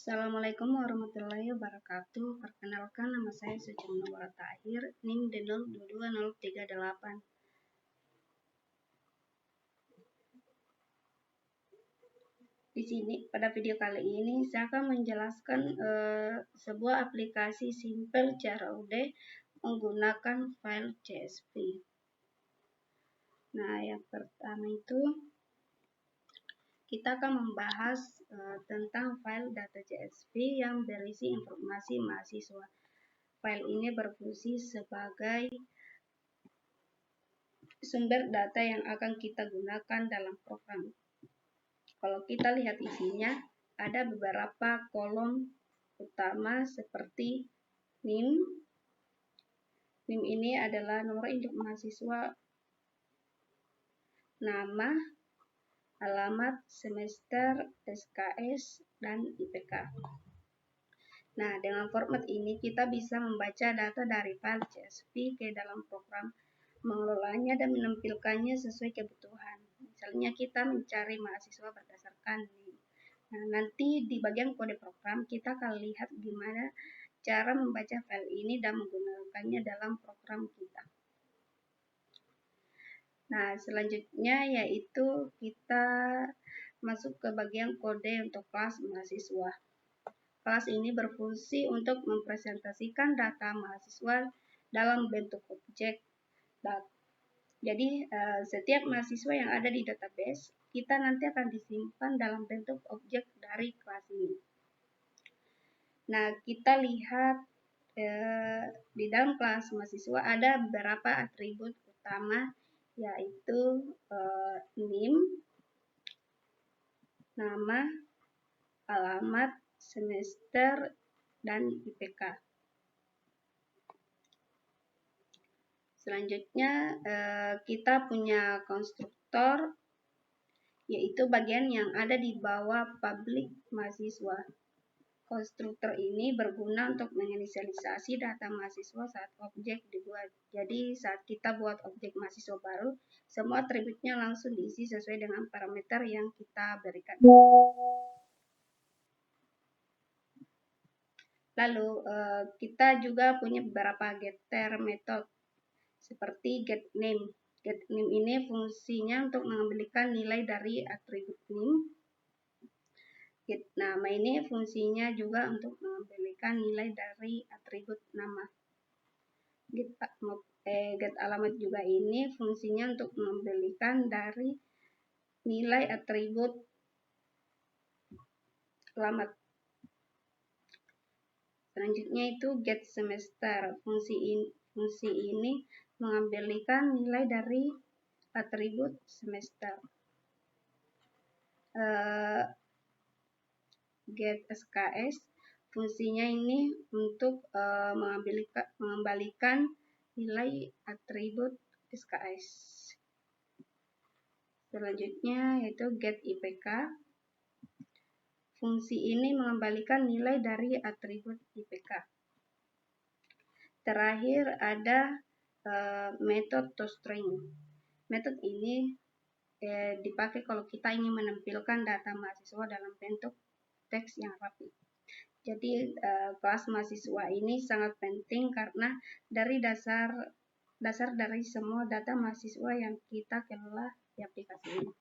Assalamualaikum warahmatullahi wabarakatuh. Perkenalkan, nama saya Suci Munawwarah Tahir, NIM D022038. Di sini pada video kali ini saya akan menjelaskan sebuah aplikasi simple CRUD menggunakan file CSV. Nah, yang pertama itu kita akan membahas tentang file data CSV yang berisi informasi mahasiswa. File ini berfungsi sebagai sumber data yang akan kita gunakan dalam program. Kalau kita lihat isinya, ada beberapa kolom utama seperti NIM. NIM ini adalah nomor induk mahasiswa, nama, alamat, semester, SKS, dan IPK. Nah, dengan format ini kita bisa membaca data dari file CSV ke dalam program, mengelolanya dan menampilkannya sesuai kebutuhan. Misalnya kita mencari mahasiswa berdasarkan NIM. Nah, nanti di bagian kode program kita akan lihat gimana cara membaca file ini dan menggunakannya dalam program kita. Nah, selanjutnya yaitu kita masuk ke bagian kode untuk kelas mahasiswa. Kelas ini berfungsi untuk mempresentasikan data mahasiswa dalam bentuk objek. Jadi, setiap mahasiswa yang ada di database, kita nanti akan disimpan dalam bentuk objek dari kelas ini. Nah, kita lihat di dalam kelas mahasiswa ada beberapa atribut utama, yaitu NIM, nama, alamat, semester, dan IPK. Selanjutnya kita punya konstruktor, yaitu bagian yang ada di bawah publik mahasiswa. Konstruktor ini berguna untuk menginisialisasi data mahasiswa saat objek dibuat. Jadi saat kita buat objek mahasiswa baru, semua atributnya langsung diisi sesuai dengan parameter yang kita berikan. Lalu kita juga punya beberapa getter method seperti getName. GetName ini fungsinya untuk mengambilkan nilai dari atribut NIM. Nama ini fungsinya juga untuk mengambilkan nilai dari atribut nama. Get alamat juga ini fungsinya untuk mengambilkan dari nilai atribut alamat. Selanjutnya itu get semester. Fungsi ini mengambilkan nilai dari atribut semester. Get SKS, fungsinya ini untuk mengembalikan nilai atribut SKS. Selanjutnya yaitu get IPK. Fungsi ini mengembalikan nilai dari atribut IPK. Terakhir ada method toString. Metode ini dipakai kalau kita ingin menampilkan data mahasiswa dalam bentuk teks yang rapi. Jadi kelas mahasiswa ini sangat penting karena dari dasar dari semua data mahasiswa yang kita kelola di aplikasi ini.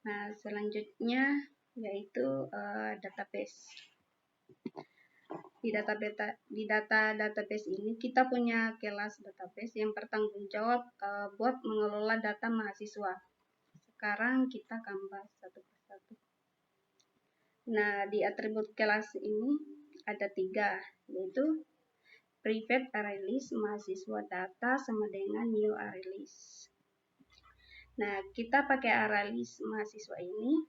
Nah, selanjutnya yaitu database. Di database ini kita punya kelas database yang bertanggung jawab buat mengelola data mahasiswa. Sekarang kita akan bahas satu persatu. Nah, di atribut kelas ini ada 3, yaitu private array list mahasiswa data sama dengan new array list. Nah, kita pakai array list mahasiswa ini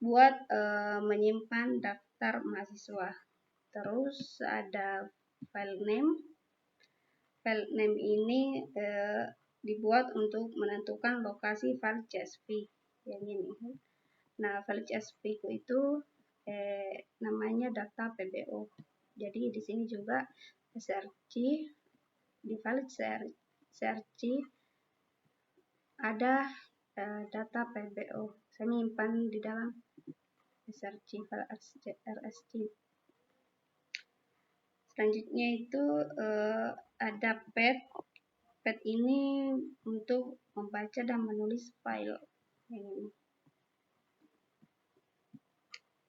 buat menyimpan daftar mahasiswa. Terus ada file name. File name ini dibuat untuk menentukan lokasi file CSV yang ini. Nah, file CSV itu namanya data PBO. Jadi di sini juga src, di file src ada data PBO. Saya menyimpan di dalam src file rsc. Selanjutnya itu ada pad. Pad ini untuk membaca dan menulis file yang ini.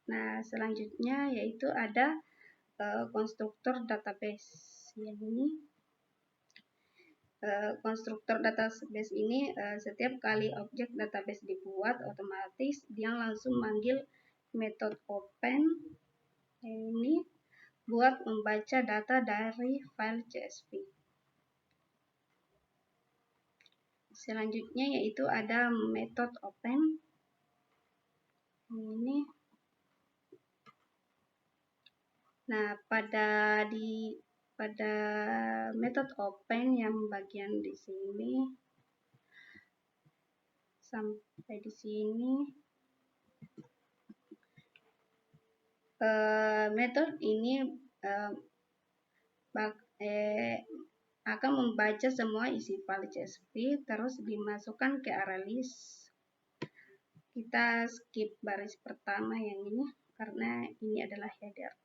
Nah, selanjutnya yaitu ada konstruktor database yang ini. Konstruktor database ini setiap kali objek database dibuat, otomatis dia langsung manggil metode open ini buat membaca data dari file CSV. Selanjutnya yaitu ada metode open ini. Nah, pada metode open yang bagian di sini sampai di sini, metode ini akan membaca semua isi file CSV terus dimasukkan ke array list. Kita skip baris pertama yang ini karena ini adalah header.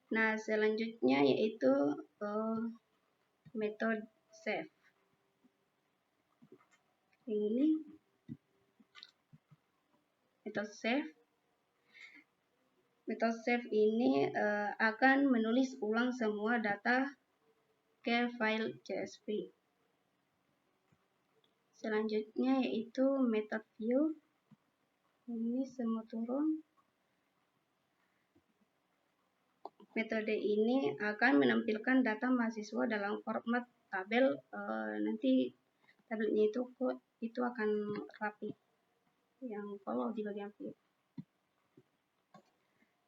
Nah, selanjutnya yaitu metode save. Ini metode save. Metode save ini akan menulis ulang semua data ke file CSV. Selanjutnya yaitu metode view. Ini semua turun. Metode ini akan menampilkan data mahasiswa dalam format tabel. Nanti tabelnya itu akan rapi yang kalau di bagian view.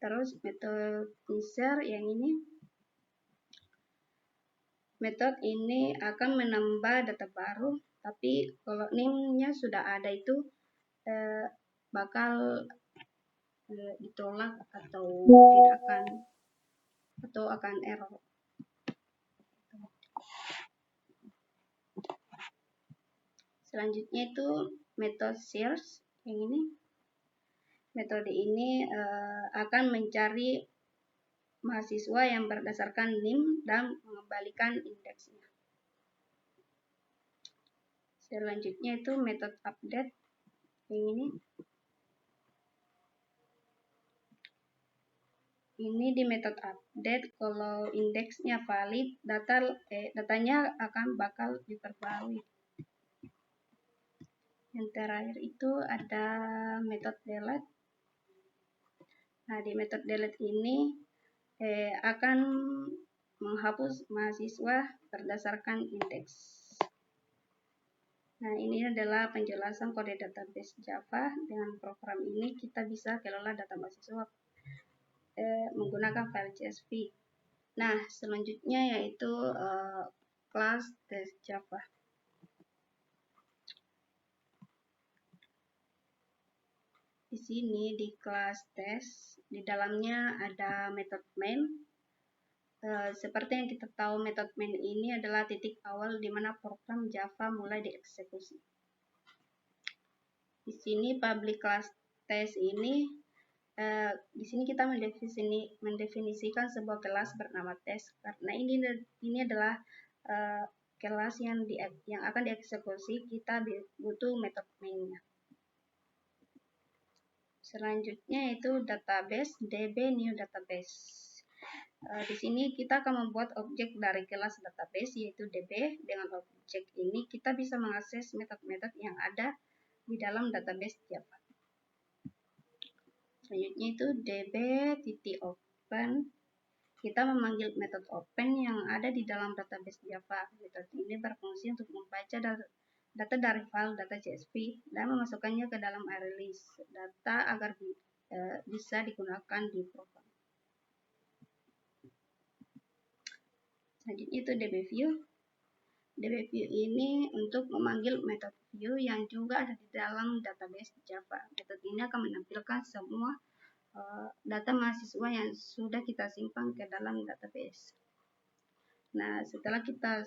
Terus metode insert yang ini. Metode ini akan menambah data baru, tapi kalau name-nya sudah ada itu bakal ditolak atau akan error. Selanjutnya itu metode search yang ini. Metode ini akan mencari mahasiswa yang berdasarkan NIM dan mengembalikan indeksnya. Selanjutnya itu metode update yang ini. Ini di metode update, kalau indeksnya valid, datanya akan bakal diperbarui. Yang terakhir itu ada metode delete. Nah, di metode delete ini akan menghapus mahasiswa berdasarkan indeks. Nah, ini adalah penjelasan kode database Java. Dengan program ini kita bisa kelola data mahasiswa menggunakan file CSV. Nah, selanjutnya yaitu kelas tes Java. Di sini di kelas tes, di dalamnya ada metode main. Seperti yang kita tahu, metode main ini adalah titik awal di mana program Java mulai dieksekusi. Di sini public class test ini, di sini kita mendefinisikan sebuah kelas bernama test, karena ini adalah kelas yang akan dieksekusi. Kita butuh metode main-nya. Selanjutnya itu database, db new database. Di sini kita akan membuat objek dari kelas database yaitu db. Dengan objek ini kita bisa mengakses metode-metode yang ada di dalam database Java. Selanjutnya itu db.open. Kita memanggil metode open yang ada di dalam database Java. Metode ini berfungsi untuk membaca data dari file data CSV dan memasukkannya ke dalam array list data agar bisa digunakan di program. Selanjutnya itu dbView. dbView ini untuk memanggil metode view yang juga ada di dalam database Java. Metode ini akan menampilkan semua data mahasiswa yang sudah kita simpan ke dalam database. Nah, setelah kita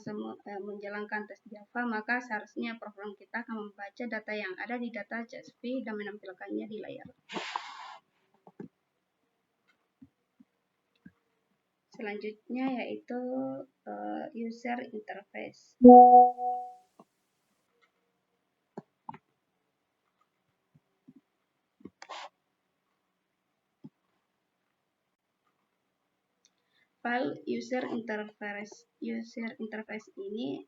menjalankan tes Java, maka seharusnya program kita akan membaca data yang ada di data CSV dan menampilkannya di layar. Selanjutnya yaitu user interface. File user interface ini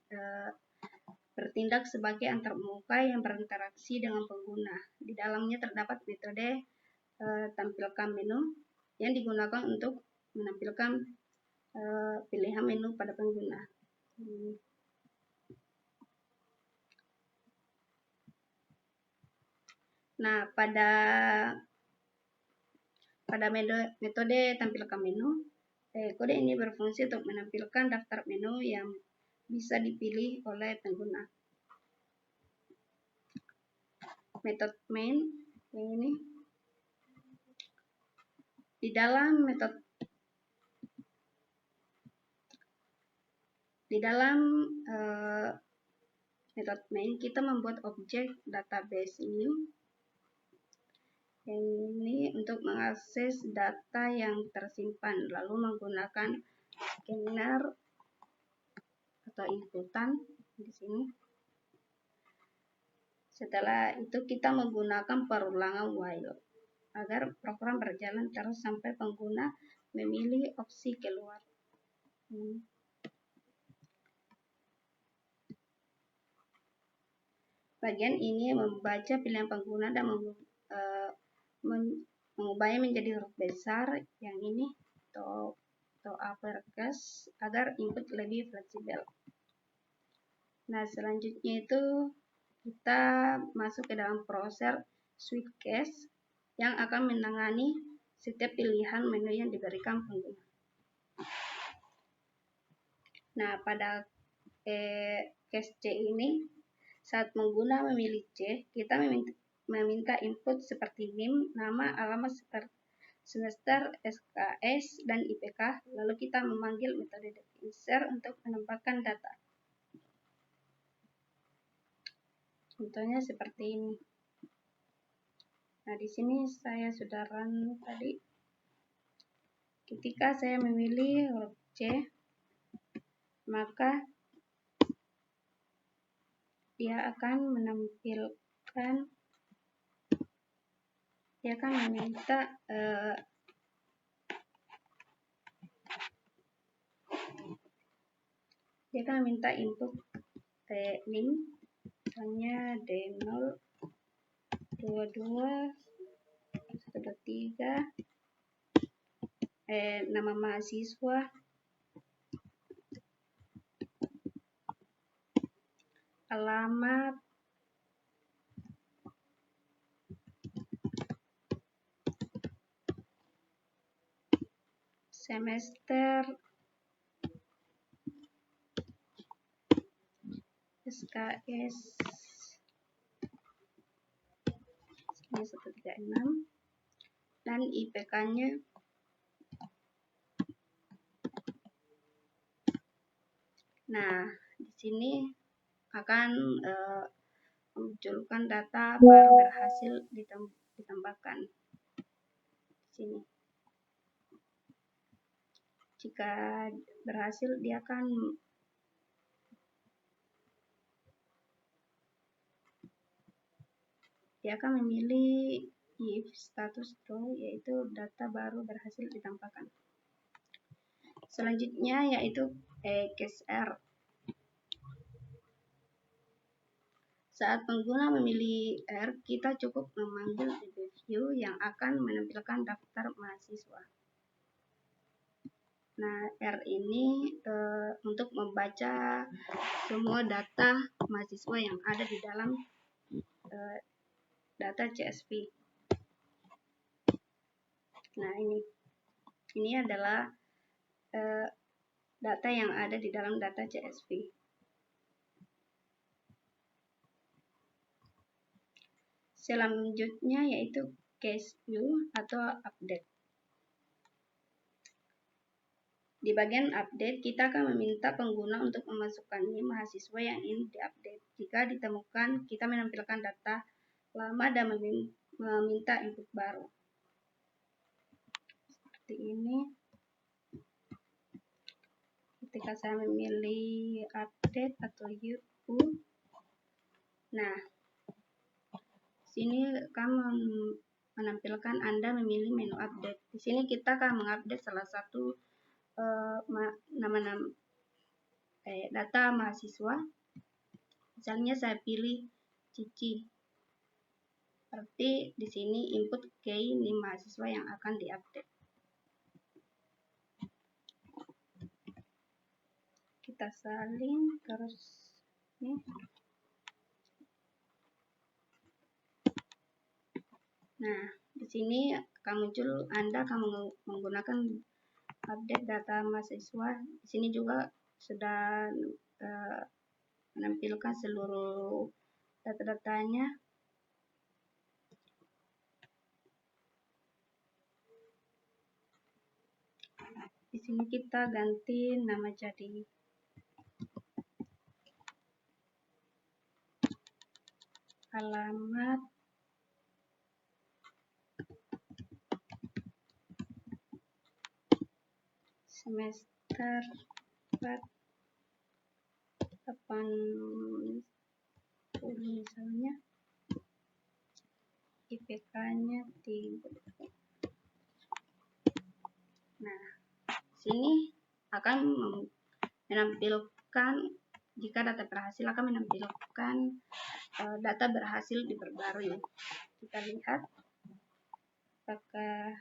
bertindak sebagai antarmuka yang berinteraksi dengan pengguna. Di dalamnya terdapat metode tampilkan menu yang digunakan untuk menampilkan pilihan menu pada pengguna. Nah, pada metode tampilkan menu, kode ini berfungsi untuk menampilkan daftar menu yang bisa dipilih oleh pengguna. Metode main yang ini, di dalam metode main kita membuat objek database new yang ini untuk mengakses data yang tersimpan, lalu menggunakan scanner atau inputan di sini. Setelah itu kita menggunakan perulangan while agar program berjalan terus sampai pengguna memilih opsi keluar. Bagian ini membaca pilihan pengguna dan mengubahnya menjadi huruf besar yang ini atau uppercase agar input lebih fleksibel. Nah, selanjutnya itu kita masuk ke dalam proses switch case yang akan menangani setiap pilihan menu yang diberikan pengguna. Nah, pada case C ini, saat pengguna memilih C, kita meminta input seperti NIM, nama, alamat semester, SKS, dan IPK, lalu kita memanggil metode insert untuk menempatkan data. Contohnya seperti ini. Nah, di sini saya sudah run tadi. Ketika saya memilih huruf C, maka dia akan menampilkan, dia akan meminta input NIM, misalnya D0 22 123, nama mahasiswa, alamat, semester, SKS 136, dan IPK-nya. Nah, di sini akan memunculkan data baru berhasil ditambahkan di sini. Jika berhasil, dia akan memilih if status true, yaitu data baru berhasil ditambahkan. Selanjutnya yaitu case R. Saat pengguna memilih R, kita cukup memanggil view yang akan menampilkan daftar mahasiswa. Nah, R ini untuk membaca semua data mahasiswa yang ada di dalam data CSV. Nah, ini adalah data yang ada di dalam data CSV. Selanjutnya yaitu case view atau update. Di bagian update, kita akan meminta pengguna untuk memasukkan NIM mahasiswa yang ingin diupdate. Jika ditemukan, kita menampilkan data lama dan meminta input baru. Seperti ini. Ketika saya memilih update atau U, nah, sini kamu menampilkan Anda memilih menu update. Di sini kita akan mengupdate salah satu nama-nama data mahasiswa. Misalnya saya pilih Cici. Berarti di sini input key NIM mahasiswa yang akan diupdate. Kita salin terus nih. Nah, di sini akan muncul Anda akan menggunakan update data mahasiswa. Di sini juga sudah menampilkan seluruh data-datanya. Di sini kita ganti nama jadi alamat semester 4 80 misalnya, IPK-nya 3. Nah, sini akan menampilkan, jika data berhasil akan menampilkan data berhasil diperbarui. Kita lihat apakah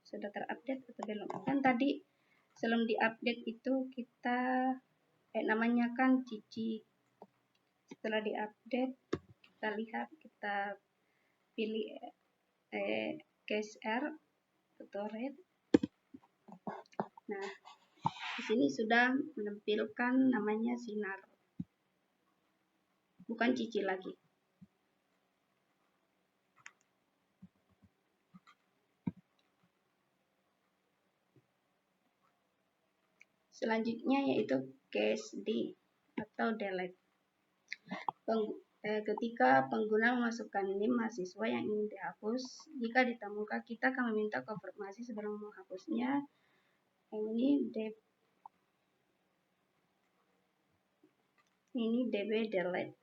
sudah terupdate atau belum. Kan tadi sebelum diupdate itu kita namanya kan Cici. Setelah diupdate, kita lihat, kita pilih case R atau red. Nah, di sini sudah menampilkan namanya Sinar, bukan Cici lagi. Selanjutnya yaitu case D atau delete. Ketika pengguna memasukkan NIM mahasiswa yang ingin dihapus, jika ditemukan, kita akan meminta konfirmasi sebelum menghapusnya. Ini db delete.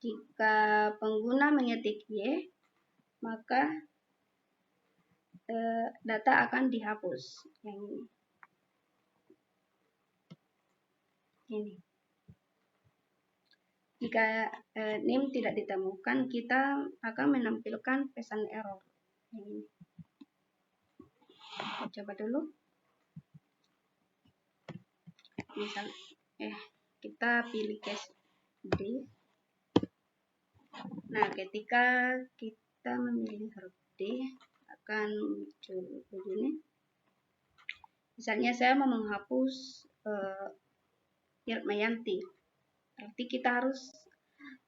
Jika pengguna mengetik Y, maka data akan dihapus. Yang ini. Jika NIM tidak ditemukan, kita akan menampilkan pesan error. Ini. Coba dulu. Misal, kita pilih case D. Nah, ketika kita memilih huruf D, akan muncul begini. Misalnya saya mau menghapus Irmayanti. Berarti kita harus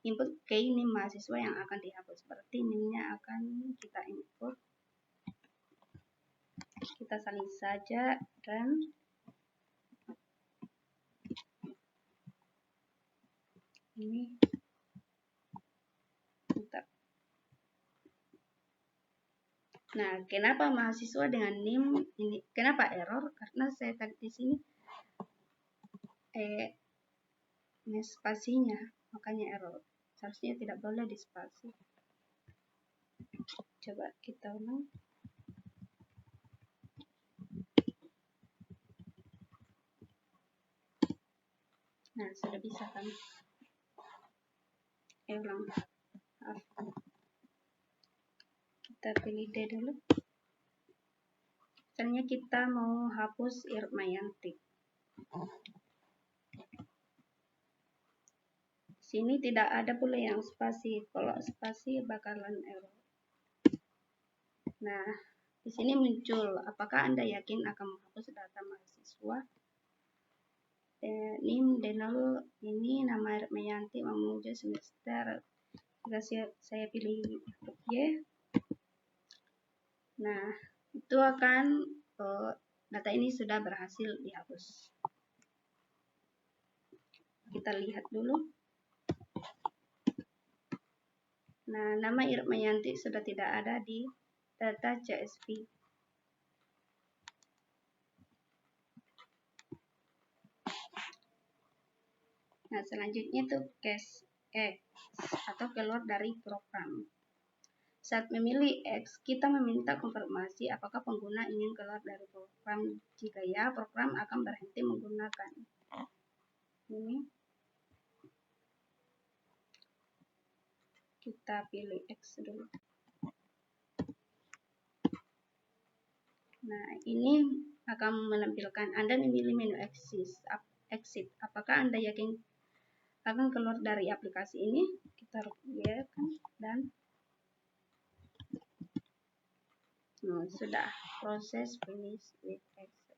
input key NIM mahasiswa yang akan dihapus. Berarti NIM-nya akan kita input. Kita salin saja dan ini bentar. Nah, kenapa mahasiswa dengan NIM ini kenapa error? Karena saya tadi di sini spasinya, makanya error. Seharusnya tidak boleh di spasi. Coba kita ulang. Nah, sudah bisa kan? Ulang. Kita pilih D dulu. Misalnya kita mau hapus Irmayanti. Sini tidak ada pula yang spasi. Kalau spasi bakalan error. Nah, di sini muncul, apakah Anda yakin akan menghapus data mahasiswa? NIM Denal ini nama Irmayanti menuju semester. Jika saya pilih Y, nah itu akan data ini sudah berhasil dihapus. Kita lihat dulu. Nah, nama Irmayanti sudah tidak ada di data CSV. Nah, selanjutnya itu case X atau keluar dari program. Saat memilih X, kita meminta konfirmasi apakah pengguna ingin keluar dari program. Jika ya, program akan berhenti menggunakan. Ini kita pilih X dulu. Nah, ini akan menampilkan Anda memilih menu exit. Apakah Anda yakin akan keluar dari aplikasi ini? Kita biarkan dan sudah proses finish with exit.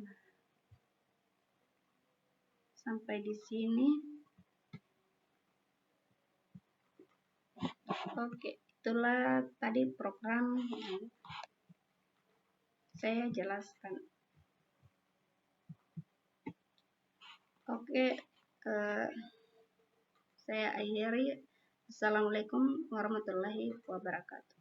Nah, sampai di sini. Oke, itulah tadi program yang saya jelaskan. Oke, saya akhiri. Assalamualaikum warahmatullahi wabarakatuh.